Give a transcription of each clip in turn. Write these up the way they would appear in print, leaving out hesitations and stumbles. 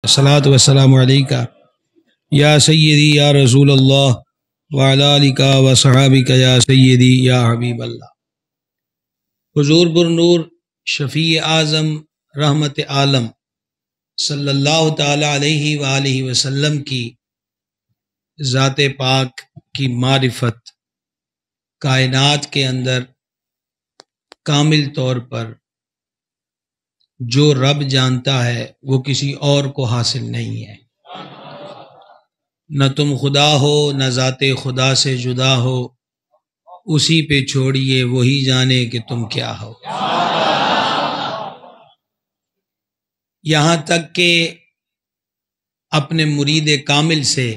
الصلاۃ والسلام علیکہ یا سیدی یا رسول اللہ وعلی آلک و صحابک یا سیدی یا حبیب اللہ۔ حضور برنور شفیع اعظم رحمت عالم صلی اللہ تعالی علیہ وآلہ وسلم کی ذات پاک کی معرفت کائنات کے اندر کامل طور پر جو رب جانتا ہے وہ کسی اور کو حاصل نہیں ہے۔ نہ تم خدا ہو نہ ذات خدا سے جدا ہو، اسی پہ چھوڑیے وہی جانے کہ تم کیا ہو۔ یہاں تک کہ اپنے مرید کامل سے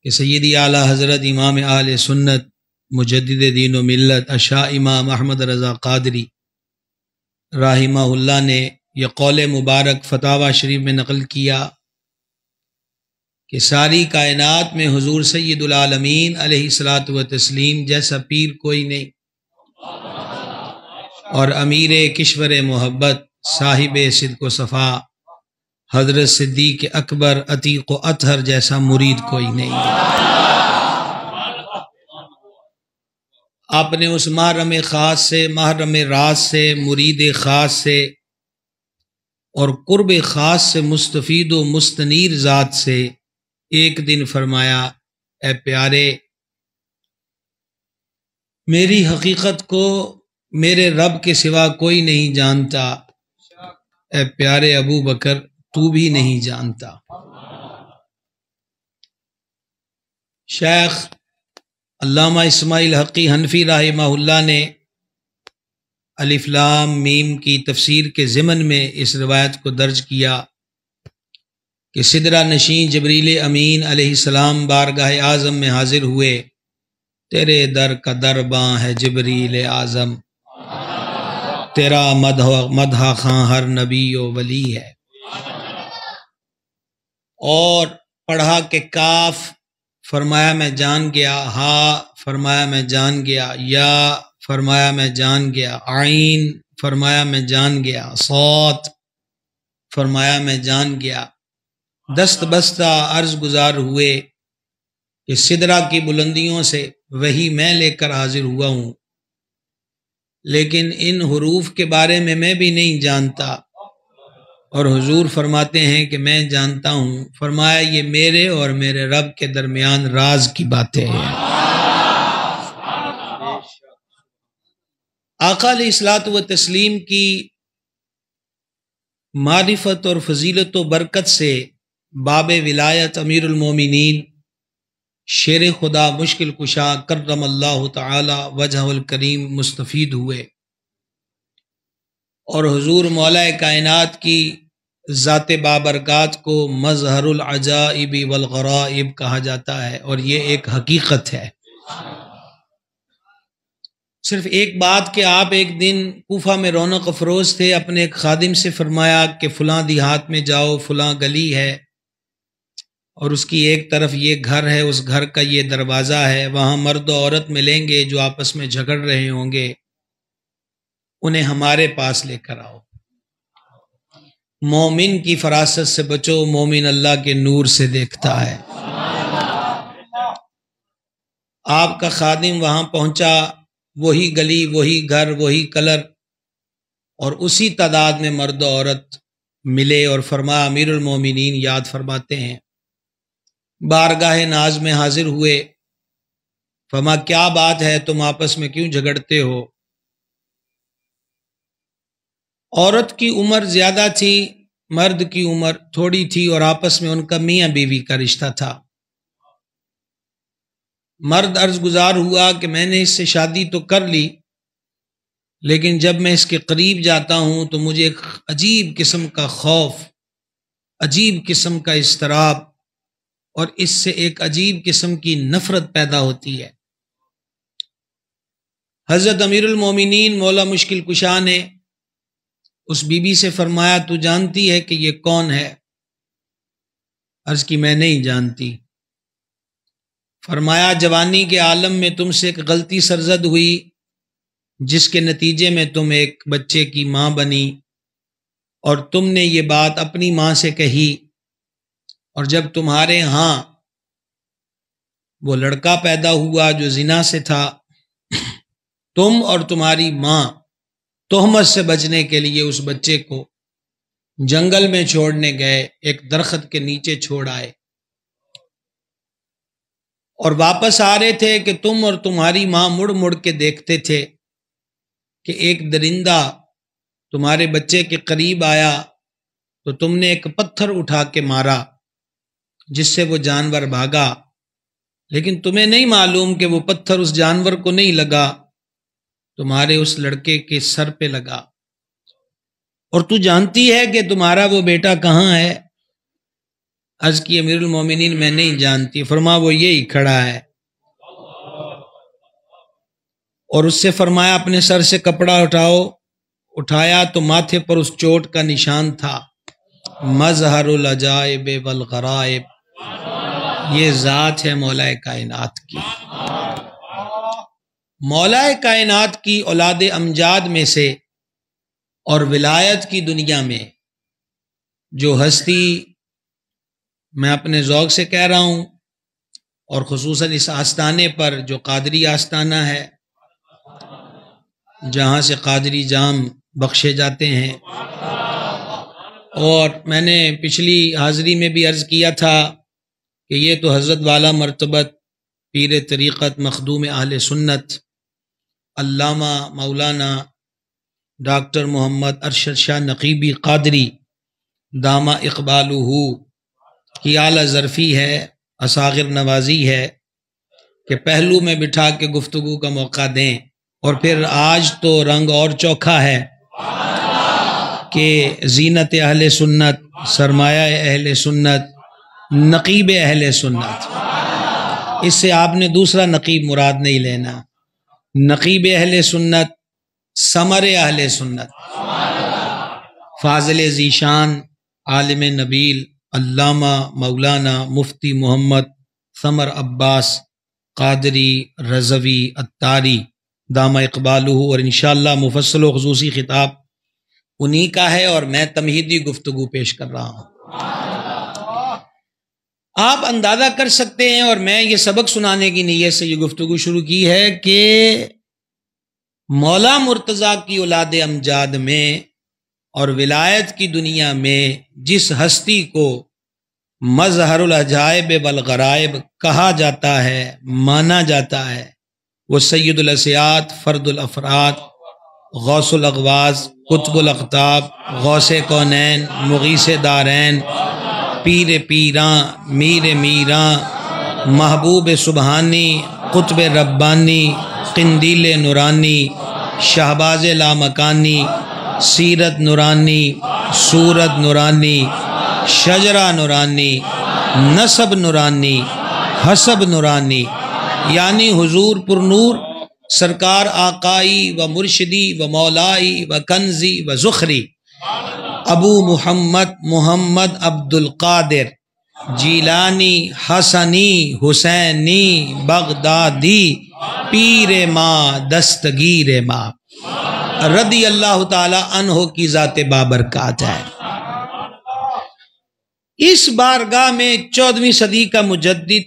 کہ سیدی اعلیٰ حضرت امام اہل سنت مجدد دین و ملت اشاع امام احمد رضا قادری رحمہ اللہ نے یہ قول مبارک فتاوی شریف میں نقل کیا کہ ساری کائنات میں حضور سید العالمین علیہ الصلاۃ والتسلیم جیسا پیر کوئی نہیں، اور امیر کشور محبت صاحب صدق و صفا حضرت صدیق اکبر عتیق و اطہر جیسا مرید کوئی نہیں۔ آپ نے اس محرم خاص سے، محرم راز سے، مرید خاص سے اور قرب خاص سے مستفید و مستنیر ذات سے ایک دن فرمایا، اے پیارے، میری حقیقت کو میرے رب کے سوا کوئی نہیں جانتا، اے پیارے ابو بکر تو بھی نہیں جانتا۔ شیخ علامہ اسماعیل حقی حنفی رحمہ اللہ نے الف لام میم کی تفسیر کے ضمن میں اس روایت کو درج کیا کہ سدرہ نشین جبریل امین علیہ السلام بارگاہ اعظم میں حاضر ہوئے، تیرے در کا درباں ہے جبریل اعظم، تیرا مدح خاں ہر نبی و ولی ہے۔ اور پڑھا کہ کاف فرمایا میں جان گیا، ہا فرمایا میں جان گیا، یا فرمایا میں جان گیا، عین فرمایا میں جان گیا، صاد فرمایا میں جان گیا۔ دست بستہ عرض گزار ہوئے کہ سدرہ کی بلندیوں سے وہی میں لے کر حاضر ہوا ہوں، لیکن ان حروف کے بارے میں بھی نہیں جانتا، اور حضور فرماتے ہیں کہ میں جانتا ہوں۔ فرمایا یہ میرے اور میرے رب کے درمیان راز کی باتیں ہیں۔ آقا علیہ الصلوۃ والتسلیم کی معرفت اور فضیلت و برکت سے باب ولایت امیر المومنین شیر خدا مشکل کشا کرم اللہ تعالی وجہ الکریم مستفید ہوئے، اور حضور مولا کائنات کی ذات بابرکات کو مظہر العجائب والغرائب کہا جاتا ہے، اور یہ ایک حقیقت ہے۔ صرف ایک بات کہ آپ ایک دن کوفہ میں رونق افروز تھے، اپنے ایک خادم سے فرمایا کہ فلاں دیہات میں جاؤ، فلاں گلی ہے اور اس کی ایک طرف یہ گھر ہے، اس گھر کا یہ دروازہ ہے، وہاں مرد و عورت ملیں گے جو آپس میں جھگڑ رہے ہوں گے، انہیں ہمارے پاس لے کر آؤ۔ مومن کی فراست سے بچو، مومن اللہ کے نور سے دیکھتا ہے۔ آپ کا خادم وہاں پہنچا، وہی گلی، وہی گھر، وہی کلر، اور اسی تعداد میں مرد و عورت ملے، اور فرمایا امیر المومنین یاد فرماتے ہیں بارگاہ ناز میں حاضر ہوئے، فرمایا کیا بات ہے، تم آپس میں کیوں جھگڑتے ہو؟ عورت کی عمر زیادہ تھی، مرد کی عمر تھوڑی تھی، اور آپس میں ان کا میاں بیوی کا رشتہ تھا۔ مرد عرض گزار ہوا کہ میں نے اس سے شادی تو کر لی، لیکن جب میں اس کے قریب جاتا ہوں تو مجھے ایک عجیب قسم کا خوف، عجیب قسم کا اضطراب، اور اس سے ایک عجیب قسم کی نفرت پیدا ہوتی ہے۔ حضرت امیر المومنین مولا مشکل کشا نے اس بی بی سے فرمایا تو جانتی ہے کہ یہ کون ہے؟ عرض کی میں نہیں جانتی۔ فرمایا جوانی کے عالم میں تم سے ایک غلطی سرزد ہوئی، جس کے نتیجے میں تم ایک بچے کی ماں بنی، اور تم نے یہ بات اپنی ماں سے کہی، اور جب تمہارے ہاں وہ لڑکا پیدا ہوا جو زنا سے تھا، تم اور تمہاری ماں تہمت سے بچنے کے لیے اس بچے کو جنگل میں چھوڑنے گئے، ایک درخت کے نیچے چھوڑ آئے، اور واپس آ رہے تھے کہ تم اور تمہاری ماں مڑ مڑ کے دیکھتے تھے کہ ایک درندہ تمہارے بچے کے قریب آیا تو تم نے ایک پتھر اٹھا کے مارا جس سے وہ جانور بھاگا، لیکن تمہیں نہیں معلوم کہ وہ پتھر اس جانور کو نہیں لگا، تمہارے اس لڑکے کے سر پہ لگا، اور تو جانتی ہے کہ تمہارا وہ بیٹا کہاں ہے؟ عرض کی امیر المومنین میں نہیں جانتی۔ فرما وہ یہی کھڑا ہے، اور اس سے فرمایا اپنے سر سے کپڑا اٹھاؤ، اٹھایا تو ماتھے پر اس چوٹ کا نشان تھا، مظہر العجائب والغرائب، یہ ذات ہے مولا کائنات کی۔ مولا کائنات کی اولاد امجاد میں سے اور ولایت کی دنیا میں جو ہستی، میں اپنے ذوق سے کہہ رہا ہوں، اور خصوصاً اس آستانے پر جو قادری آستانہ ہے جہاں سے قادری جام بخشے جاتے ہیں، اور میں نے پچھلی حاضری میں بھی عرض کیا تھا کہ یہ تو حضرت والا مرتبت پیر طریقت مخدوم اہل سنت علامہ مولانا ڈاکٹر محمد ارشد شاہ نقیبی قادری دامہ اقبالہ کی اعلیٰ ظرفی ہے، اصاغر نوازی ہے کہ پہلو میں بٹھا کے گفتگو کا موقع دیں، اور پھر آج تو رنگ اور چوکھا ہے کہ زینت اہل سنت، سرمایہ اہل سنت، نقیب اہل سنت، اس سے آپ نے دوسرا نقیب مراد نہیں لینا، نقیب اہل سنت، ثمر اہل سنت، فاضل ذیشان، عالم نبیل، علامہ مولانا مفتی محمد ثمر عباس قادری رضوی اتاری دامہ اقبالہ، اور انشاءاللہ مفصل و خصوصی خطاب انہی کا ہے، اور میں تمہیدی گفتگو پیش کر رہا ہوں۔ آپ اندازہ کر سکتے ہیں، اور میں یہ سبق سنانے کی نیت سے یہ گفتگو شروع کی ہے کہ مولا مرتضیٰ کی اولاد امجاد میں اور ولایت کی دنیا میں جس ہستی کو مظہر العجائب والغرائب کہا جاتا ہے، مانا جاتا ہے، وہ سید الاسیاد، فرد الافراد، غوث الاغواث، قطب الاقطاب، غوث کونین، مغیث دارین، پیر پیراں، میر میراں، محبوب سبحانی، قطب ربانی، قندیل نورانی، شہباز لامکانی، سیرت نورانی، صورت نورانی، شجرہ نورانی، نسب نورانی، حسب نورانی، یعنی حضور پر نور، سرکار آقائی و مرشدی و مولائی و کنزی و زخری ابو محمد محمد عبد القادر جیلانی حسنی حسینی بغدادی پیر ماں دستگیر ماں رضی اللہ تعالی عنہ کی ذات بابرکات ہے۔ اس بارگاہ میں 14ویں صدی کا مجدد،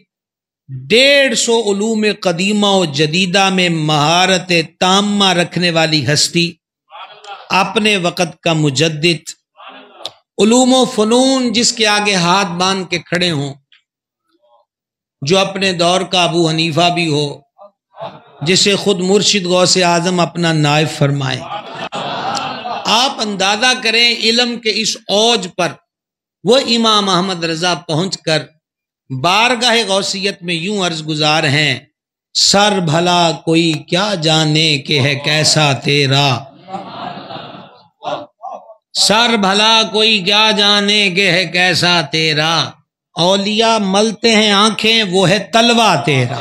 150 علوم قدیمہ و جدیدہ میں مہارت تامہ رکھنے والی ہستی، اپنے وقت کا مجدد، علوم و فنون جس کے آگے ہاتھ باندھ کے کھڑے ہوں، جو اپنے دور کا ابو حنیفہ بھی ہو، جسے خود مرشد غوث اعظم اپنا نائب فرمائیں۔ آپ اندازہ کریں علم کے اس اوج پر وہ امام احمد رضا پہنچ کر بارگاہ غوثیت میں یوں عرض گزار ہیں، سر بھلا کوئی کیا جانے کہ ہے کیسا تیرا، سر بھلا کوئی کیا جانے کہ ہے کیسا تیرا، اولیاء ملتے ہیں آنکھیں وہ ہے تلوا تیرا۔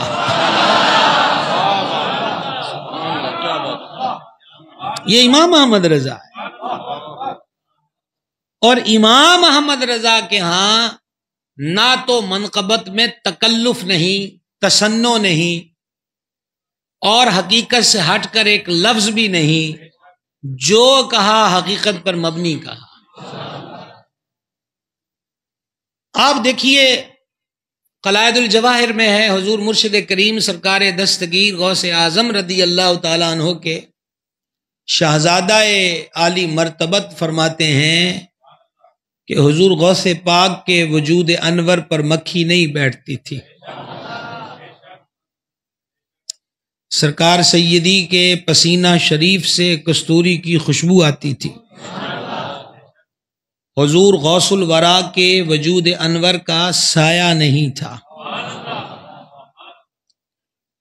یہ امام احمد رضا ہے، اور امام احمد رضا کے ہاں نہ تو منقبت میں تکلف نہیں، تصنع نہیں، اور حقیقت سے ہٹ کر ایک لفظ بھی نہیں، جو کہا حقیقت پر مبنی کہا۔ آپ دیکھیے قلائد الجواہر میں ہے، حضور مرشد کریم سرکار دستگیر غوث اعظم رضی اللہ تعالیٰ عنہ کے شہزادہ عالی مرتبت فرماتے ہیں کہ حضور غوث پاک کے وجود انور پر مکھی نہیں بیٹھتی تھی، سرکار سیدی کے پسینہ شریف سے کستوری کی خوشبو آتی تھی، حضور غوث الورا کے وجود انور کا سایہ نہیں تھا۔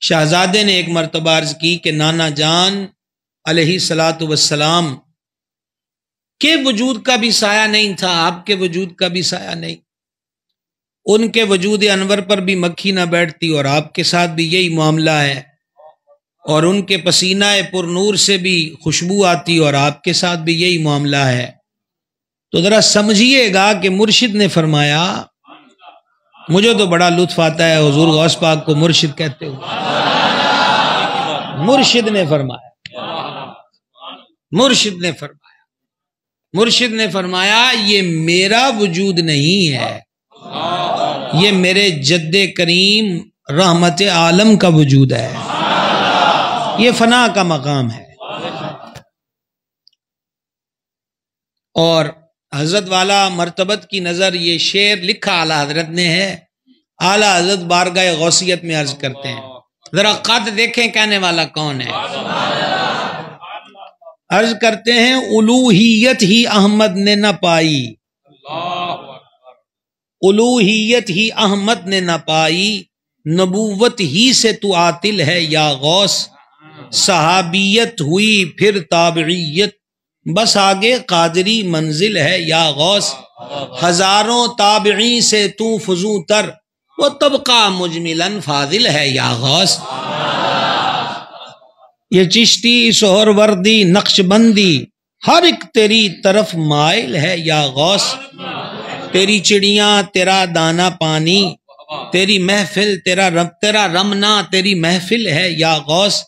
شہزادے نے ایک مرتبہ عرض کی کہ نانا جان علیہ الصلاۃ والسلام کے وجود کا بھی سایہ نہیں تھا، آپ کے وجود کا بھی سایہ نہیں، ان کے وجود انور پر بھی مکھی نہ بیٹھتی اور آپ کے ساتھ بھی یہی معاملہ ہے، اور ان کے پسینہ پر نور سے بھی خوشبو آتی اور آپ کے ساتھ بھی یہی معاملہ ہے۔ تو ذرا سمجھیے گا کہ مرشد نے فرمایا، مجھے تو بڑا لطف آتا ہے حضور غوث پاک کو مرشد کہتے ہوئے، مرشد نے فرمایا یہ میرا وجود نہیں ہے، یہ میرے جد کریم رحمت عالم کا وجود ہے، یہ فنا کا مقام ہے۔ اور حضرت والا مرتبت کی نظر یہ شعر لکھا اعلیٰ حضرت نے ہے، اعلیٰ حضرت بارگاہ غوثیت میں عرض کرتے ہیں، ذرا قد دیکھیں کہنے والا کون ہے، عرض کرتے ہیں الوہیت ہی احمد نے نہ پائی، الوہیت ہی احمد نے نہ پائی، نبوت ہی سے تو عاطل ہے یا غوث، صحابیت ہوئی پھر تابعیت، بس آگے قادری منزل ہے یا غوث، ہزاروں تابعین سے تو فزوں تر، وہ طبقہ مجملاً فاضل ہے یا غوث، یہ چشتی سہر وردی نقش بندی ہر ایک تیری طرف مائل ہے یا غوث، تیری چڑیاں تیرا دانا پانی، تیری محفل تیرا رمنا تیری محفل ہے یا غوث،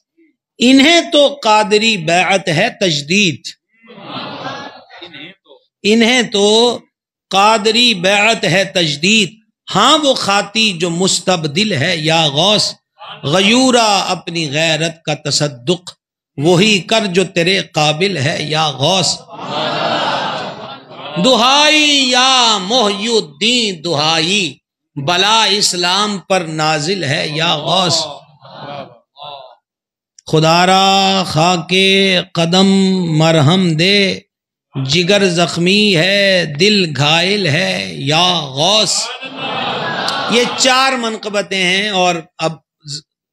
انہیں تو قادری بیعت ہے تجدید، انہیں تو قادری بیعت ہے تجدید، ہاں وہ خاطی جو مستبدل ہے یا غوث، غیورہ اپنی غیرت کا تصدق وہی کر جو تیرے قابل ہے یا غوث، دہائی یا محی الدین دہائی، بلا اسلام پر نازل ہے یا غوث، خدا را خاک قدم مرہم دے، جگر زخمی ہے دل گھائل ہے یا غوث۔ یہ 4 منقبتیں ہیں، اور اب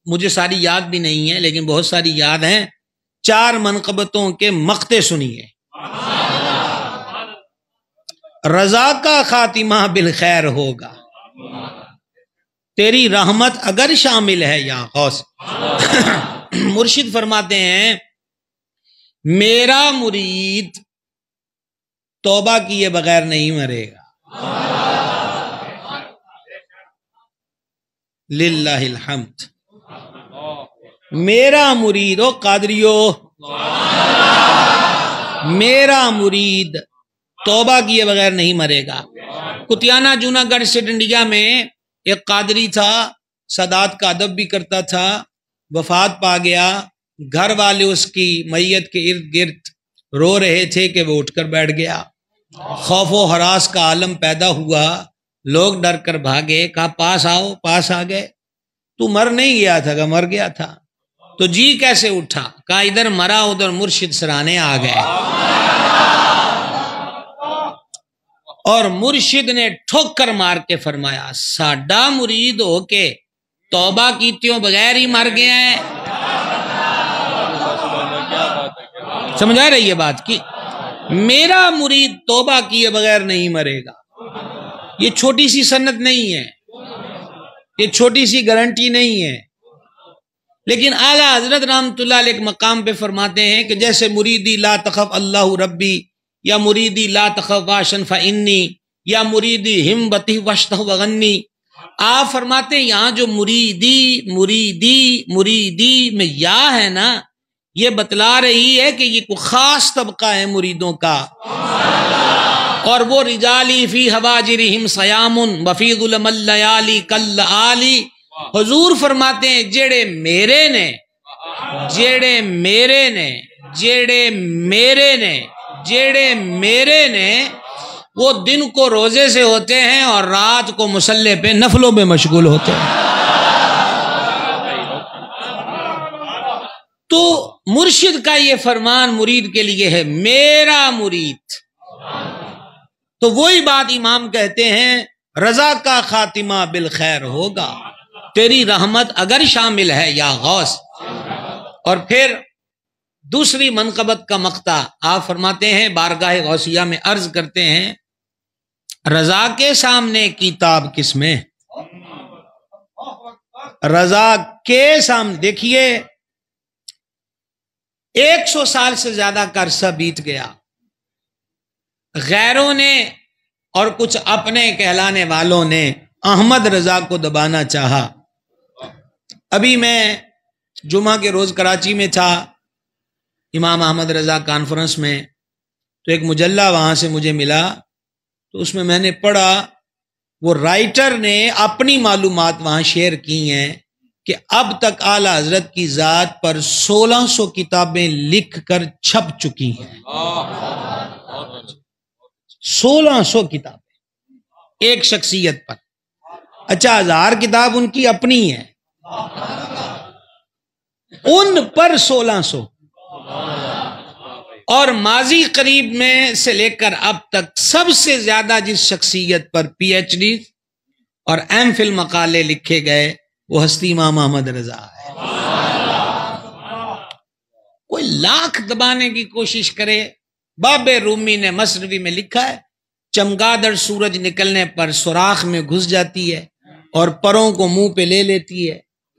مجھے ساری یاد بھی نہیں ہیں لیکن بہت ساری یاد ہیں۔ 4 منقبتوں کے مقطع سنیے۔ رضا کا خاتمہ بالخیر ہوگا، تیری رحمت اگر شامل ہے یا غوث۔ مرشد فرماتے ہیں میرا مرید توبہ کیے بغیر نہیں مرے گا، للہ الحمد۔ میرا مرید، او قادریو، میرا مرید توبہ کیے بغیر نہیں مرے گا۔ کتیانہ جونا گڑھ سے ڈنڈیا میں ایک قادری تھا، سادات کا ادب بھی کرتا تھا، وفات پا گیا، گھر والے اس کی میت کے ارد گرد رو رہے تھے کہ وہ اٹھ کر بیٹھ گیا، خوف و ہراس کا عالم پیدا ہوا، لوگ ڈر کر بھاگے، کہا پاس آؤ، پاس آ گئے، تو مر نہیں گیا تھا، کہ مر گیا تھا، تو جی کیسے اٹھا، کہا ادھر مرا ادھر مرشد سرانے آ گئے، اور مرشد نے ٹھوکر مار کے فرمایا ساڈا مرید ہو کے توبہ کیتیوں بغیر ہی مر گیا ہے۔ سمجھا رہی ہے بات کی؟ میرا مرید توبہ کیے بغیر نہیں مرے گا۔ یہ چھوٹی سی سند نہیں ہے، یہ چھوٹی سی گارنٹی نہیں ہے، لیکن اعلیٰ حضرت رحمت اللہ علیہ مقام پہ فرماتے ہیں کہ جیسے مریدی لا تخف اللہ ربی، یا مریدی لا تخف واشن فانی، یا مریدی ہمبتی وشتہ وغنی، آپ فرماتے ہیں یہاں جو مریدی میں یا ہے نا، یہ بتلا رہی ہے کہ یہ کوئی خاص طبقہ ہے مریدوں کا، اور وہ رجالی فی حواجرہم صیام وفی ظلم اللیالی کالآلی، حضور فرماتے ہیں جیڑے میرے نے جیڑے میرے نے جیڑے میرے نے جیڑے میرے نے وہ دن کو روزے سے ہوتے ہیں اور رات کو مصلے پہ نفلوں میں مشغول ہوتے ہیں۔ تو مرشد کا یہ فرمان مرید کے لیے ہے، میرا مرید۔ تو وہی بات امام کہتے ہیں، رضا کا خاتمہ بالخیر ہوگا، تیری رحمت اگر شامل ہے یا غوث۔ اور پھر دوسری منقبت کا مقطع آپ فرماتے ہیں، بارگاہ غوثیہ میں عرض کرتے ہیں، رضا کے سامنے کتاب کس میں؟ رضا کے سامنے، دیکھیے 100 سال سے زیادہ کا عرصہ بیت گیا، غیروں نے اور کچھ اپنے کہلانے والوں نے احمد رضا کو دبانا چاہا۔ ابھی میں جمعہ کے روز کراچی میں تھا، امام احمد رضا کانفرنس میں، تو ایک مجلہ وہاں سے مجھے ملا، تو اس میں میں نے پڑھا، وہ رائٹر نے اپنی معلومات وہاں شیئر کی ہیں کہ اب تک اعلی حضرت کی ذات پر 1600 کتابیں لکھ کر چھپ چکی ہیں۔ 1600 کتابیں ایک شخصیت پر۔ اچھا 1000 کتاب ان کی اپنی ہے، ان پر 1600۔ اور ماضی قریب میں سے لے کر اب تک سب سے زیادہ جس شخصیت پر پی ایچ ڈی اور ایم فل مقالے لکھے گئے وہ ہستی امام احمد رضا ہے۔ کوئی لاکھ دبانے کی کوشش کرے، باب رومی نے مصنوی میں لکھا ہے، چمگادڑ سورج نکلنے پر سوراخ میں گھس جاتی ہے اور پروں کو منہ پہ لے لیتی ہے،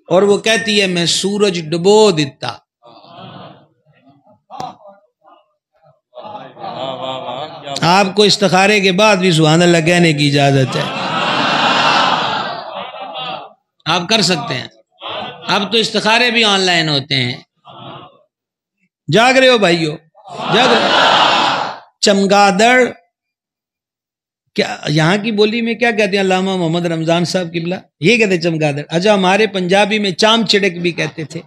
اور وہ کہتی ہے میں سورج ڈبو دیتا۔ آپ کو استخارے کے بعد بھی سبحان اللہ کہنے کی اجازت ہے، آپ کر سکتے ہیں۔ اب تو استخارے بھی آن لائن ہوتے ہیں۔ جاگ رہے ہو بھائیو، جاگ رہے۔ چمگادڑ کیا یہاں کی بولی میں کیا کہتے ہیں؟ علامہ محمد رمضان صاحب قبلہ یہ کہتے ہیں چمگادڑ۔ اچھا ہمارے پنجابی میں چام چڑک بھی کہتے تھے۔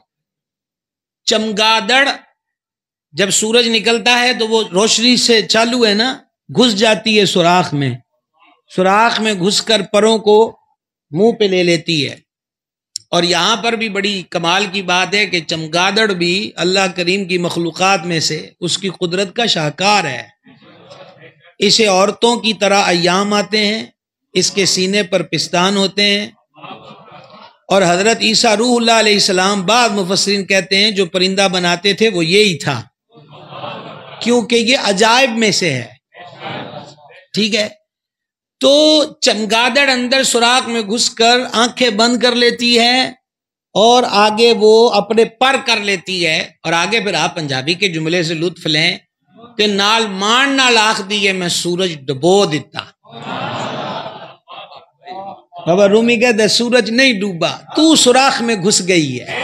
چمگادڑ جب سورج نکلتا ہے تو وہ روشنی سے چالو ہے نا، گھس جاتی ہے سوراخ میں، سوراخ میں گھس کر پروں کو منہ پہ لے لیتی ہے۔ اور یہاں پر بھی بڑی کمال کی بات ہے کہ چمگادڑ بھی اللہ کریم کی مخلوقات میں سے اس کی قدرت کا شاہکار ہے۔ اسے عورتوں کی طرح ایام آتے ہیں، اس کے سینے پر پستان ہوتے ہیں، اور حضرت عیسیٰ روح اللہ علیہ السلام بعض مفسرین کہتے ہیں جو پرندہ بناتے تھے وہ یہی تھا، کیونکہ یہ عجائب میں سے ہے۔ ٹھیک ہے، تو چمگادڑ اندر سوراخ میں گھس کر آنکھیں بند کر لیتی ہے اور آگے وہ اپنے پر کر لیتی ہے، اور آگے پھر آپ پنجابی کے جملے سے لطف لیں کہ نال مان نال آخ دیئے میں سورج ڈبو دیتا۔ بابا رومی کہتا ہے سورج نہیں ڈوبا، تو سوراخ میں گھس گئی ہے،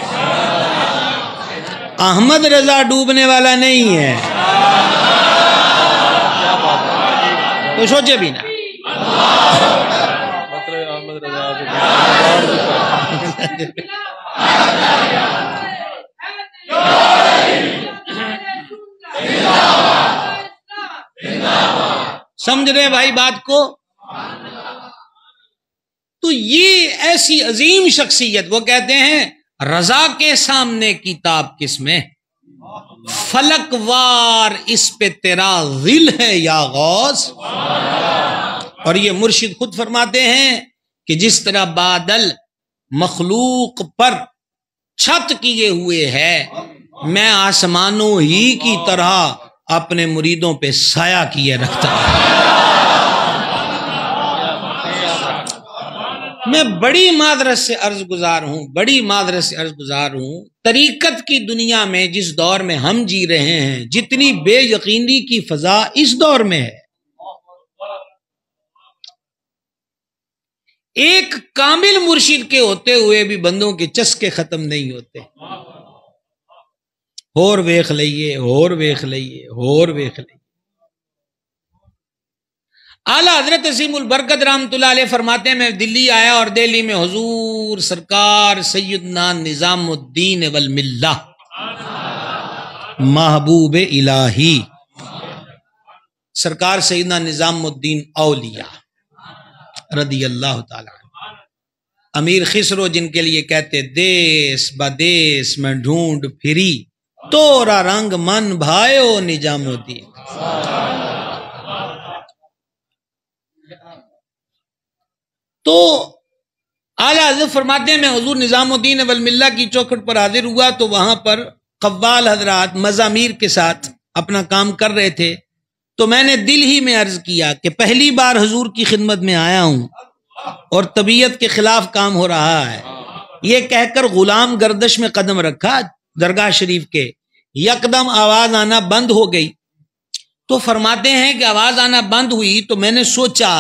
احمد رضا ڈوبنے والا نہیں ہے۔ تو سوچے بھی نہ۔ سمجھ رہے بھائی بات کو؟ تو یہ ایسی عظیم شخصیت، وہ کہتے ہیں رضا کے سامنے کتاب کس میں؟ فلک وار اس پہ تیرا ذل ہے یا غوث۔ اور یہ مرشد خود فرماتے ہیں کہ جس طرح بادل مخلوق پر چھت کیے ہوئے ہے، میں آسمانوں ہی کی طرح اپنے مریدوں پہ سایہ کیے رکھتا ہوں۔ میں بڑی معذرت سے عرض گزار ہوں، طریقت کی دنیا میں جس دور میں ہم جی رہے ہیں، جتنی بے یقینی کی فضا اس دور میں ہے، ایک کامل مرشد کے ہوتے ہوئے بھی بندوں کے چسکے ختم نہیں ہوتے۔ اور ویخ لئیے، اور ویخ لئیے، اور ویخ لئیے۔ اعلیٰ حضرت عظیم البرکت رحمۃ اللہ علیہ فرماتے ہیں میں دلی آیا اور دہلی میں حضور سرکار سیدنا نظام الدین والملہ محبوب الہی سرکار سیدنا نظام الدین اولیاء رضی اللہ تعالی عنہ امیر خسرو جن کے لیے کہتے دیس بدیس میں ڈھونڈ پھری تورا رنگ من بھائیو نظام الدین. تو اعلیٰ حضرت فرماتے ہیں میں حضور نظام الدین والملہ کی چوکھٹ پر حاضر ہوا تو وہاں پر قوال حضرات مزامیر کے ساتھ اپنا کام کر رہے تھے. تو میں نے دل ہی میں عرض کیا کہ پہلی بار حضور کی خدمت میں آیا ہوں اور طبیعت کے خلاف کام ہو رہا ہے. یہ کہہ کر غلام گردش میں قدم رکھا درگاہ شریف کے، یکدم آواز آنا بند ہو گئی. تو فرماتے ہیں کہ آواز آنا بند ہوئی تو میں نے سوچا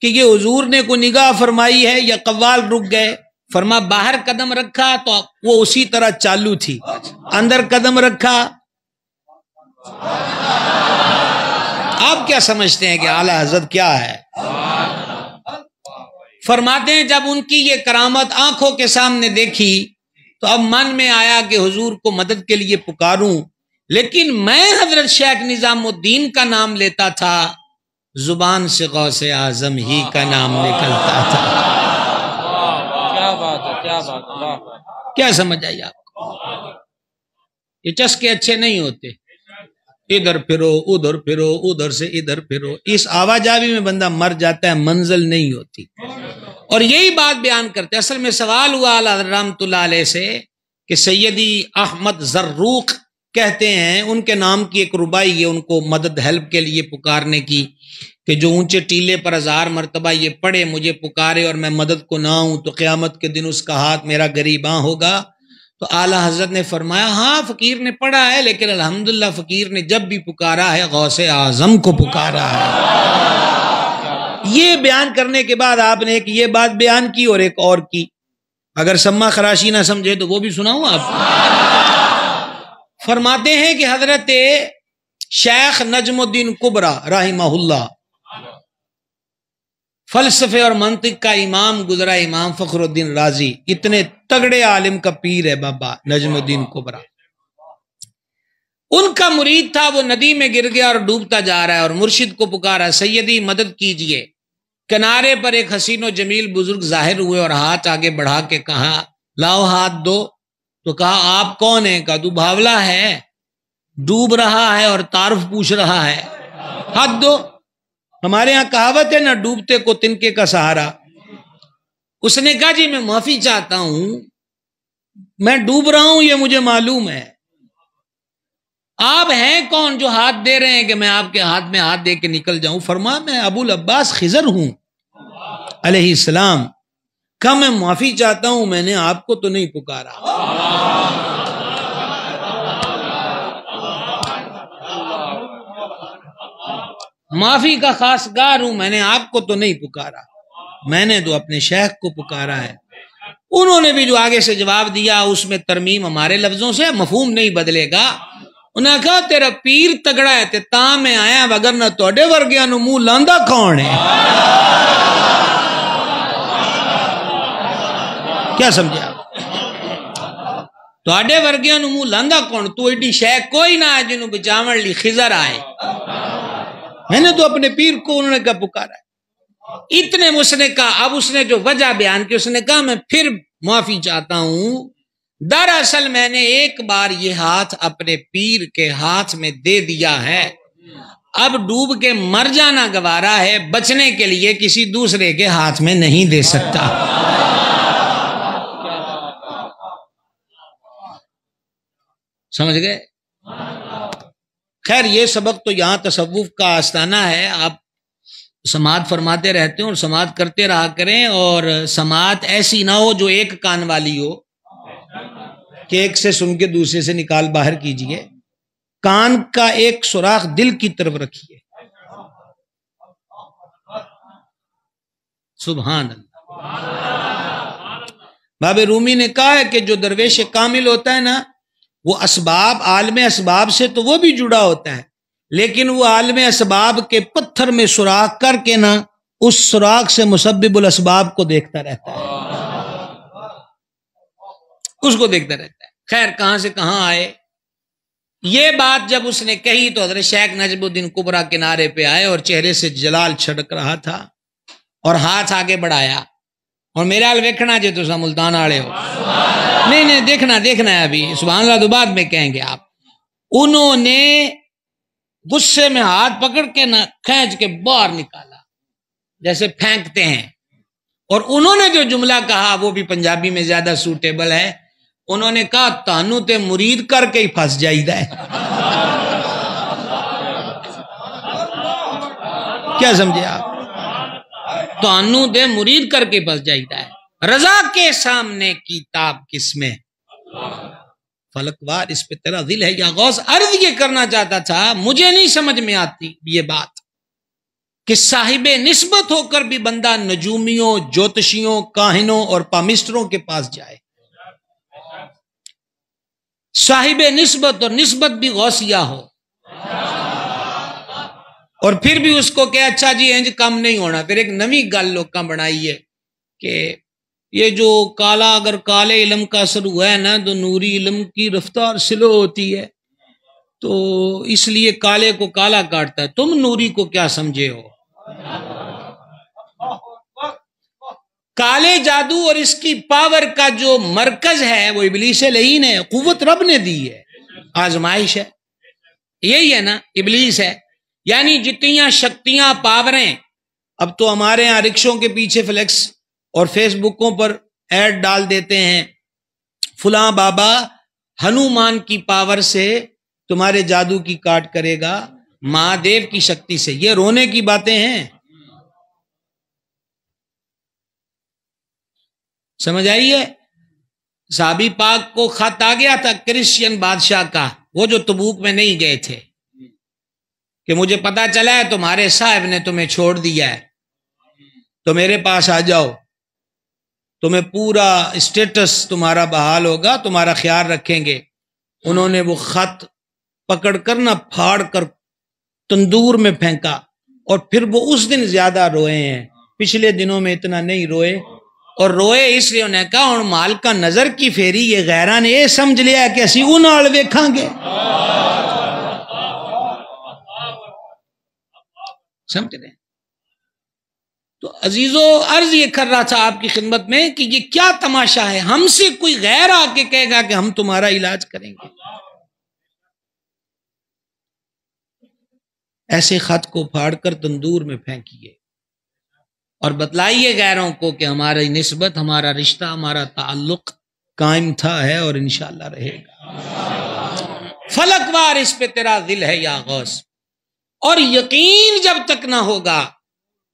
کہ یہ حضور نے کو نگاہ فرمائی ہے یا قوال رک گئے. فرما باہر قدم رکھا تو وہ اسی طرح چالو تھی، اندر قدم رکھا. آپ کیا سمجھتے ہیں کہ اعلیٰ حضرت کیا ہے؟ فرماتے ہیں جب ان کی یہ کرامت آنکھوں کے سامنے دیکھی تو اب من میں آیا کہ حضور کو مدد کے لیے پکاروں، لیکن میں حضرت شیخ نظام الدین کا نام لیتا تھا، زبان سے غوث اعظم ہی کا نام نکلتا تھا. کیا بات ہے، کیا بات ہے. کیا سمجھ آئی آپ کو؟ یہ چسکے اچھے نہیں ہوتے، ادھر پھرو ادھر پھرو ادھر سے ادھر پھرو، اس آواجاوی میں بندہ مر جاتا ہے، منزل نہیں ہوتی. اور یہی بات بیان کرتے. اصل میں سوال ہوا اعلیٰ رحمۃ اللہ علیہ سے کہ سیدی احمد زروق کہتے ہیں ان کے نام کی ایک ربائی ہے ان کو مدد ہیلپ کے لیے پکارنے کی کہ جو اونچے ٹیلے پر 1000 مرتبہ یہ پڑھے مجھے پکارے اور میں مدد کو نہ ہوں تو قیامت کے دن اس کا ہاتھ میرا گریباں ہوگا. تو اعلیٰ حضرت نے فرمایا ہاں فقیر نے پڑھا ہے، لیکن الحمدللہ فقیر نے جب بھی پکارا ہے غوث اعظم کو پکارا ہے. یہ بیان کرنے کے بعد آپ نے ایک یہ بات بیان کی اور ایک اور کی، اگر سما خراشی نہ سمجھے تو وہ بھی سناؤں آپ کو. فرماتے ہیں کہ حضرت شیخ نجم الدین کبریٰ رحمہ اللہ فلسفے اور منطق کا امام گزرا، امام فخر الدین رازی، اتنے تگڑے عالم کا پیر ہے بابا نجم الدین کبریٰ. ان کا مرید تھا، وہ ندی میں گر گیا اور ڈوبتا جا رہا ہے اور مرشد کو پکارا سیدی مدد کیجئے. کنارے پر ایک حسین و جمیل بزرگ ظاہر ہوئے اور ہاتھ آگے بڑھا کے کہا لاؤ ہاتھ دو. تو کہا آپ کون ہیں؟ کہا تو بھاولا ہے، ڈوب رہا ہے اور تعارف پوچھ رہا ہے، ہاتھ دو. ہمارے ہاں کہاوت ہے نہ ڈوبتے کو تنکے کا سہارا. اس نے کہا جی میں معافی چاہتا ہوں، میں ڈوب رہا ہوں یہ مجھے معلوم ہے. آپ ہیں کون جو ہاتھ دے رہے ہیں کہ میں آپ کے ہاتھ میں ہاتھ دے کے نکل جاؤں؟ فرمایا میں ابو العباس خضر ہوں علیہ السلام. کہا میں معافی چاہتا ہوں، میں نے آپ کو تو نہیں پکارا. معافی کا خاص گار ہوں، میں نے آپ کو تو نہیں پکارا، میں نے تو اپنے شیخ کو پکارا ہے. انہوں نے بھی جو آگے سے جواب دیا اس میں ترمیم ہمارے لفظوں سے، مفہوم نہیں بدلے گا. انہوں نے کہا تیرا پیر تگڑا ہے تے تاں میں آیا، وگرنہ توڑے ورگیاں نو منہ لاندا کون ہے؟ کیا سمجھا؟ توڑے ورگیاں نو منہ لاندا کون؟ تو ایڈی شے کوئی نہ ہے جنہوں بچاون لی خضر آئے. میں نے تو اپنے پیر کو انہوں نے کہا پکارا ہے. اتنے اس نے کہا، اب اس نے جو وجہ بیان کی، اس نے کہا میں پھر معافی چاہتا ہوں، دراصل میں نے ایک بار یہ ہاتھ اپنے پیر کے ہاتھ میں دے دیا ہے، اب ڈوب کے مر جانا گوارا ہے، بچنے کے لیے کسی دوسرے کے ہاتھ میں نہیں دے سکتا. سمجھ گئے؟ خیر یہ سبق تو یہاں تصوف کا آستانہ ہے، آپ سماعت فرماتے رہتے ہیں اور سماعت کرتے رہا کریں، اور سماعت ایسی نہ ہو جو ایک کان والی ہو کہ ایک سے سن کے دوسرے سے نکال باہر کیجئے. کان کا ایک سوراخ دل کی طرف رکھیے. سبحان اللہ. باب رومی نے کہا ہے کہ جو درویش کامل ہوتا ہے نا، وہ اسباب، عالم اسباب سے تو وہ بھی جڑا ہوتا ہے، لیکن وہ عالم اسباب کے پتھر میں سوراخ کر کے نا اس سوراخ سے مسبب الاسباب کو دیکھتا رہتا ہے، اس کو دیکھتا رہتا ہے۔ خیر کہاں سے کہاں آئے، یہ بات جب اس نے کہی تو حضرت شیخ نجم الدین کبریٰ کنارے پہ آئے اور چہرے سے جلال چھڑک رہا تھا اور ہاتھ آگے بڑھایا، اور میرا حال ویکھنا جو تو ملتان آڑے ہو، نہیں دیکھنا ہے ابھی، سبحان اللہ تو بعد میں کہیں گے آپ۔ انہوں نے غصے میں ہاتھ پکڑ کے نہ کھینچ کے باہر نکالا جیسے پھینکتے ہیں، اور انہوں نے جو جملہ کہا وہ بھی پنجابی میں زیادہ سوٹیبل ہے، انہوں نے کہا تانوں تے مرید کر کے ہی پھنس جائیدا ہے۔ کیا سمجھے آپ؟ تانوں تے مرید کر کے پھنس جائیدا ہے، رضا کے سامنے کتاب کس میں، فلکوار اس پہ تیرا دل ہے یا غوث۔ عرض یہ کرنا چاہتا تھا، مجھے نہیں سمجھ میں آتی یہ بات کہ صاحب نسبت ہو کر بھی بندہ نجومیوں، جوتشیوں، کاہنوں اور پامسٹروں کے پاس جائے، صاحب نسبت اور نسبت بھی غوثیہ ہو، اور پھر بھی اس کو کہ اچھا جی انج کم نہیں ہونا۔ پھر ایک نوی گل لوکاں بنائی ہے کہ یہ جو کالا اگر کالے علم کا اثر ہوا ہے نا تو نوری علم کی رفتار سلو ہوتی ہے، تو اس لیے کالے کو کالا کاٹتا ہے، تم نوری کو کیا سمجھے ہو۔ کالے جادو اور اس کی پاور کا جو مرکز ہے وہ ابلیس لعین ہے، قوت رب نے دی ہے، آزمائش ہے، یہی ہے نا، ابلیس ہے۔ یعنی جتنی شکتیاں پاوریں، اب تو ہمارے یہاں رکشوں کے پیچھے فلیکس اور فیس بکوں پر ایڈ ڈال دیتے ہیں، فلاں بابا ہنومان کی پاور سے تمہارے جادو کی کاٹ کرے گا، مہادیو کی شکتی سے۔ یہ رونے کی باتیں ہیں، سمجھ آئیے؟ صحابی پاک کو خط آ گیا تھا کرسچین بادشاہ کا، وہ جو تبوک میں نہیں گئے تھے، کہ مجھے پتا چلا ہے تمہارے صاحب نے تمہیں چھوڑ دیا ہے، تو میرے پاس آ جاؤ، تمہیں پورا اسٹیٹس تمہارا بحال ہوگا، تمہارا خیال رکھیں گے۔ انہوں نے وہ خط پکڑ کر نہ پھاڑ کر تندور میں پھینکا، اور پھر وہ اس دن زیادہ روئے ہیں، پچھلے دنوں میں اتنا نہیں روئے، اور روئے اس لیے انہوں نے کہا ہن مال کا نظر کی پھیری، یہ غیرہ نے یہ سمجھ لیا کہ اسی وہ نال ویکھاں گے، سمجھ رہے ہیں؟ تو عزیزو عرض یہ کر رہا تھا آپ کی خدمت میں کہ یہ کیا تماشا ہے، ہم سے کوئی غیر آ کے کہے گا کہ ہم تمہارا علاج کریں گے۔ ایسے خط کو پھاڑ کر تندور میں پھینکیے اور بتلائیے غیروں کو کہ ہماری نسبت، ہمارا رشتہ، ہمارا تعلق قائم تھا، ہے اور انشاءاللہ رہے گا۔ فلک وار اس پہ تیرا دل ہے یا غوث، اور یقین جب تک نہ ہوگا۔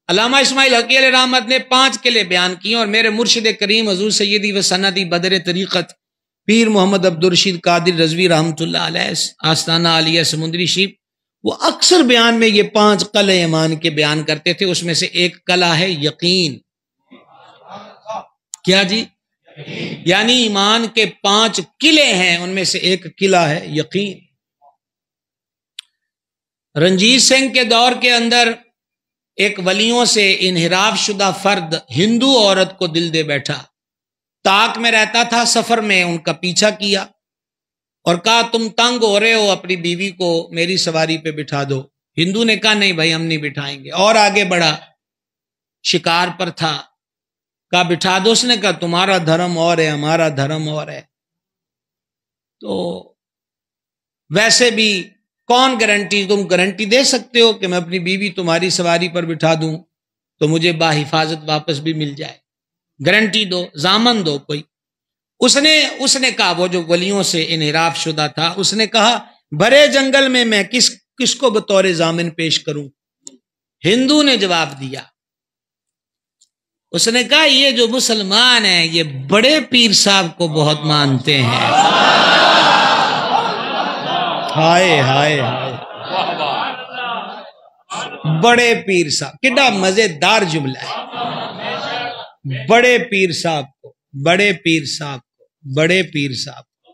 علامہ اسماعیل حقی علیہ رحمت نے 5 قلعے بیان کیے، اور میرے مرشد کریم حضور سیدی و سندی بدر طریقت پیر محمد عبدالرشید قادر رضوی رحمۃ اللہ علیہ آستانہ عالیہ سمندری شریف، وہ اکثر بیان میں یہ 5 قلعے ایمان کے بیان کرتے تھے، اس میں سے ایک قلعہ ہے یقین۔ کیا جی؟ یعنی ایمان کے 5 قلعے ہیں، ان میں سے ایک قلعہ ہے یقین۔ رنجیت سنگھ کے دور کے اندر ایک ولیوں سے انحراف شدہ فرد ہندو عورت کو دل دے بیٹھا، طاق میں رہتا تھا، سفر میں ان کا پیچھا کیا اور کہا تم تنگ ہو رہے ہو، اپنی بیوی کو میری سواری پہ بٹھا دو۔ ہندو نے کہا نہیں بھائی ہم نہیں بٹھائیں گے، اور آگے بڑھا، شکار پر تھا، کہا بٹھا دو، اس نے کہا تمہارا دھرم اور ہے ہمارا دھرم اور ہے۔ تو ویسے بھی کون گارنٹی، تم گارنٹی دے سکتے ہو کہ میں اپنی بیوی تمہاری سواری پر بٹھا دوں تو مجھے باحفاظت واپس بھی مل جائے؟ گارنٹی دو، ضامن دو کوئی۔ اس نے کہا، وہ جو ولیوں سے انحراف شدہ تھا، اس نے کہا بھرے جنگل میں میں کس کو بطور ضامن پیش کروں؟ ہندو نے جواب دیا، اس نے کہا یہ جو مسلمان ہیں یہ بڑے پیر صاحب کو بہت مانتے ہیں۔ ہائے ہائے ہائے، بڑے پیر صاحب، کتنا مزیدار جملہ ہے، بڑے پیر صاحب کو، بڑے پیر صاحب کو، بڑے پیر صاحب کو۔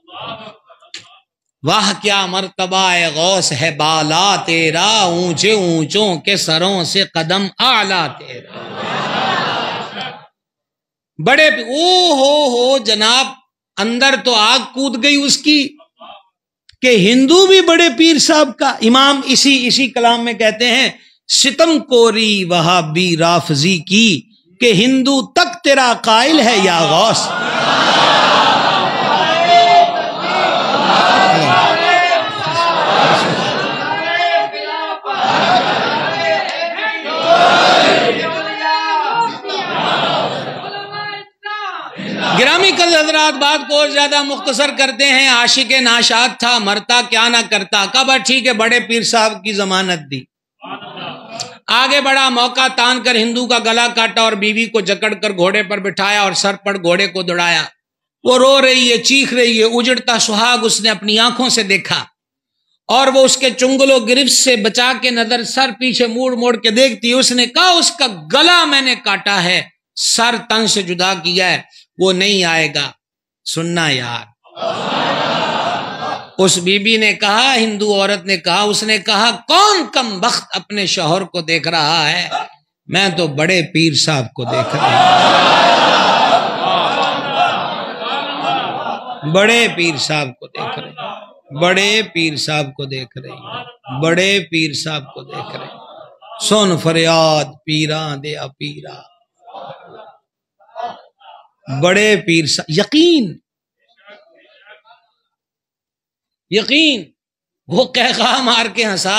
واہ کیا مرتبہ اے غوث ہے بالا تیرا، اونچے اونچوں کے سروں سے قدم اعلیٰ تیرا۔ بڑے ہو جناب، اندر تو آگ کود گئی اس کی کہ ہندو بھی بڑے پیر صاحب کا۔ امام اسی کلام میں کہتے ہیں ستم کوری وہابی رافضی کی، کہ ہندو تک تیرا قائل ہے یا غوث۔ گرامی قدر حضرات، بات کو اور زیادہ مختصر کرتے ہیں۔ عاشق ناشاد تھا، مرتا کیا نہ کرتا۔ کہا ٹھیک ہے، بڑے پیر صاحب کی ضمانت دی، آگے بڑا، موقع تان کر ہندو کا گلا کاٹا اور بیوی کو جکڑ کر گھوڑے پر بٹھایا اور سر پر گھوڑے کو دوڑایا۔ وہ رو رہی ہے، چیخ رہی ہے، اجڑتا سہاگ اس نے اپنی آنکھوں سے دیکھا، اور وہ اس کے چنگل و گرفت سے بچا کے نظر سر پیچھے موڑ موڑ کے دیکھتی ہے۔ اس نے کہا اس کا گلا میں نے کاٹا ہے، سر تن سے جدا کیا ہے، وہ نہیں آئے گا۔ سننا یار، اس بی بی نے کہا، ہندو عورت نے کہا، اس نے کہا کون کم بخت اپنے شوہر کو دیکھ رہا ہے؟ میں تو بڑے پیر صاحب کو دیکھ رہا ہوں، بڑے پیر صاحب کو دیکھ رہے ہیں، بڑے پیر صاحب کو دیکھ رہے ہیں، بڑے پیر صاحب کو دیکھ رہے ہیں۔ سن فریاد پیراں دیا پیرا، بڑے پیر صاحب۔ یقین وہ قہقہا مار کے ہنسا،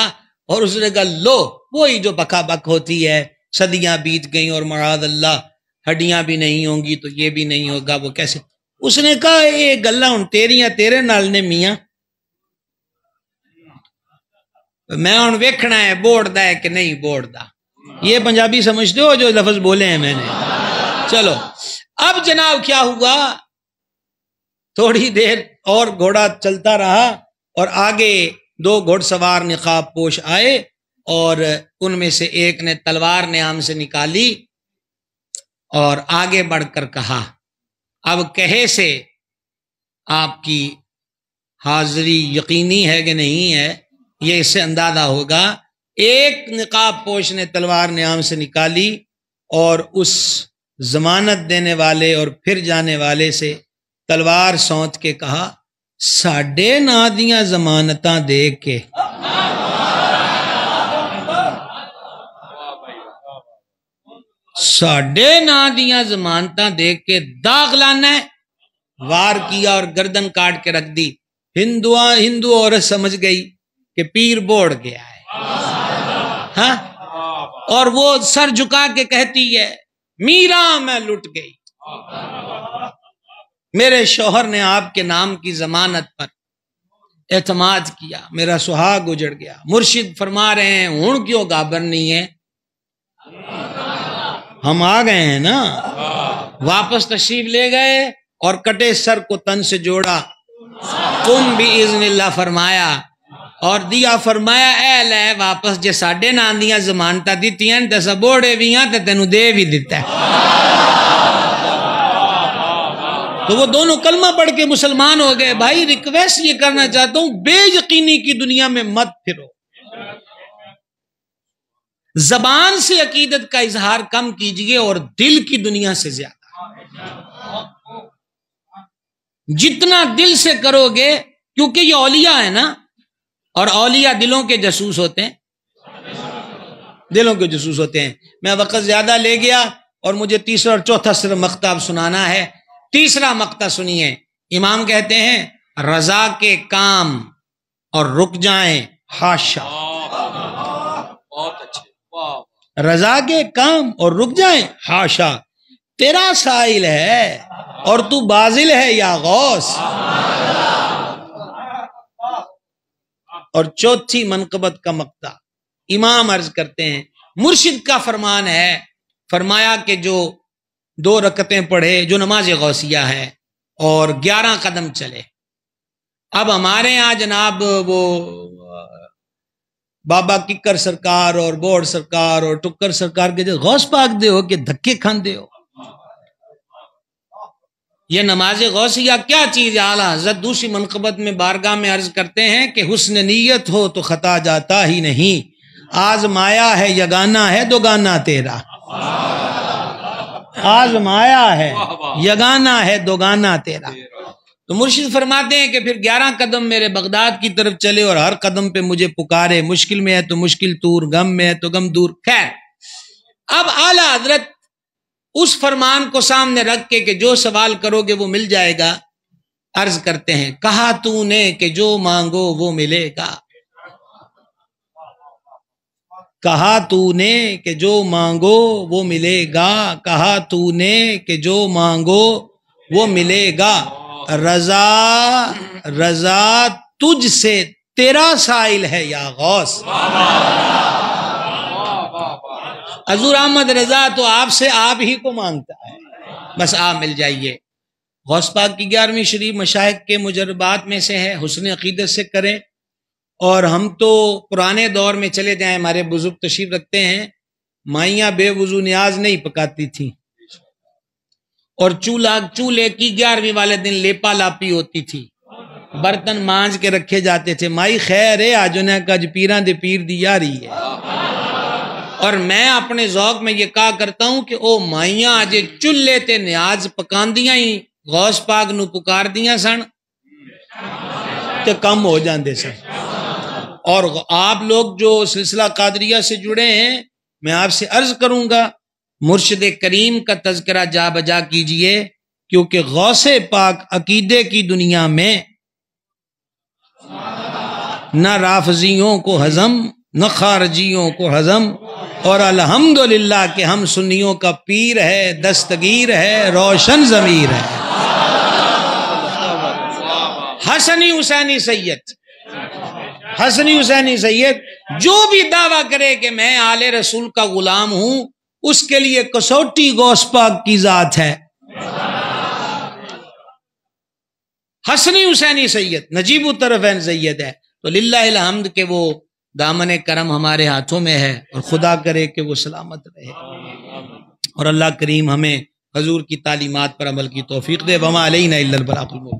اور اس نے کہا لو، وہی جو بکا بک ہوتی ہے، صدیاں بیت گئیں اور معاذ اللہ ہڈیاں بھی نہیں ہوں گی تو یہ بھی نہیں ہوگا، وہ کیسے؟ اس نے کہا یہ گلا ہوں تیریاں تیرے نال نے میاں، میں ہوں ویکھنا ہے بوڑ دا ہے کہ نہیں بوڑ دا۔ یہ پنجابی سمجھتے ہو جو لفظ بولے ہیں میں نے؟ چلو اب جناب کیا ہوا، تھوڑی دیر اور گھوڑا چلتا رہا، اور آگے دو گھوڑ سوار نقاب پوش آئے، اور ان میں سے ایک نے تلوار نیام سے نکالی اور آگے بڑھ کر کہا، اب کہے سے آپ کی حاضری یقینی ہے کہ نہیں ہے یہ اس سے اندازہ ہوگا۔ ایک نقاب پوش نے تلوار نیام سے نکالی اور اس ضمانت دینے والے اور پھر جانے والے سے تلوار سونت کے کہا، ساڈے نا دیاں ضمانتاں دے کے ساڈے نا دیاں ضمانتاں دے کے داغ لانا ہے۔ وار کیا اور گردن کاٹ کے رکھ دی۔ ہندو عورت سمجھ گئی کہ پیر بوڑ گیا ہے، ہاں، اور وہ سر جھکا کے کہتی ہے، میرا میں لٹ گئی، میرے شوہر نے آپ کے نام کی ضمانت پر اعتماد کیا، میرا سہاگ اجڑ گیا۔ مرشد فرما رہے ہیں ہن کیوں گابر نہیں ہے، ہم آ گئے ہیں نا۔ واپس تشریف لے گئے اور کٹے سر کو تن سے جوڑا، تم بھی اذن اللہ فرمایا اور دیا، فرمایا اے لے واپس جے ساڈے نام دیاں ضمانتاں دتیاں تے سبوڑے بھی ہاں تے تینوں دے بھی دیتا ہے۔ تو وہ دونوں کلمہ پڑھ کے مسلمان ہو گئے۔ بھائی ریکویسٹ یہ کرنا چاہتا ہوں، بے یقینی کی دنیا میں مت پھرو، زبان سے عقیدت کا اظہار کم کیجئے اور دل کی دنیا سے زیادہ، جتنا دل سے کرو گے، کیونکہ یہ اولیاء ہے نا، اور اولیاء دلوں کے جاسوس ہوتے ہیں، دلوں کے جاسوس ہوتے ہیں۔ میں وقت زیادہ لے گیا اور مجھے تیسرا اور چوتھا صرف مقطع سنانا ہے۔ تیسرا مقطع سنیے، امام کہتے ہیں رضا کے کام اور رک جائیں حاشا، بہت اچھے، واہ، رضا کے کام اور رک جائیں حاشا، تیرا سائل ہے اور تو بازل ہے یا غوث۔ اور چوتھی منقبت کا مقطع امام عرض کرتے ہیں، مرشد کا فرمان ہے، فرمایا کہ جو 2 رکعتیں پڑھے، جو نماز غوثیہ ہے، اور 11 قدم چلے۔ اب ہمارے ہاں جناب وہ بابا ککر سرکار اور بوڑ سرکار اور ٹکر سرکار کے جو غوث پاک دے ہو کہ دھکے کھاندے ہو، یہ نماز غوثیہ کیا چیز ہے؟ اعلیٰ حضرت دوسری منقبت میں بارگاہ میں عرض کرتے ہیں کہ حسن نیت ہو تو خطا جاتا ہی نہیں، آزمایا ہے یگانہ ہے دوگانہ تیرا، آزمایا ہے یگانہ ہے دوگانہ تیرا۔ تو مرشد فرماتے ہیں کہ پھر 11 قدم میرے بغداد کی طرف چلے اور ہر قدم پہ مجھے پکارے، مشکل میں ہے تو مشکل دور، غم میں ہے تو غم دور۔ خیر، اب اعلیٰ حضرت اس فرمان کو سامنے رکھ کے کہ جو سوال کرو گے وہ مل جائے گا، عرض کرتے ہیں کہا تو نے کہ جو مانگو وہ ملے گا، کہا تو نے کہ جو مانگو وہ ملے گا، کہا تو نے کہ جو مانگو وہ ملے گا، رضا رضا تجھ سے تیرا سائل ہے یا غوث۔ حضور احمد رضا تو آپ سے آپ ہی کو مانگتا ہے، بس آپ مل جائیے۔ غوث پاک کی 11ویں شریف مشائخ کے مجربات میں سے ہے، حسن عقیدت سے کریں۔ اور ہم تو پرانے دور میں چلے جائیں، ہمارے بزرگ تشریف رکھتے ہیں، مائیاں بے وضو نیاز نہیں پکاتی تھیں، اور چولہے کی 11ویں والے دن لیپا لاپی ہوتی تھی، برتن مانج کے رکھے جاتے تھے، مائی خیر ہے آج انہیں کج پیراں دے پیر دی یاری ہے۔ اور میں اپنے ذوق میں یہ کہا کرتا ہوں کہ او مائیاں آج چولہے تے نیاز پکاندیاں ہی غوث پاک نو پکار دیاں سن تے کم ہو جاندے سن۔ اور آپ لوگ جو سلسلہ قادریہ سے جڑے ہیں، میں آپ سے عرض کروں گا مرشد کریم کا تذکرہ جا بجا کیجئے، کیونکہ غوث پاک عقیدے کی دنیا میں نہ رافضیوں کو ہضم نہ خارجیوں کو ہضم، اور الحمدللہ کہ ہم سنیوں کا پیر ہے، دستگیر ہے، روشن ضمیر ہے۔ حسنی حسینی سید، حسنی حسینی سید جو بھی دعویٰ کرے کہ میں آل رسول کا غلام ہوں، اس کے لیے کسوٹی غوث پاک کی ذات ہے۔ حسنی حسینی سید، نجیب الطرفین سید ہے، تو للہ الحمد کہ وہ دامن کرم ہمارے ہاتھوں میں ہے، اور خدا کرے کہ وہ سلامت رہے، اور اللہ کریم ہمیں حضور کی تعلیمات پر عمل کی توفیق دے۔ وما علینا الا البلاغ المبین۔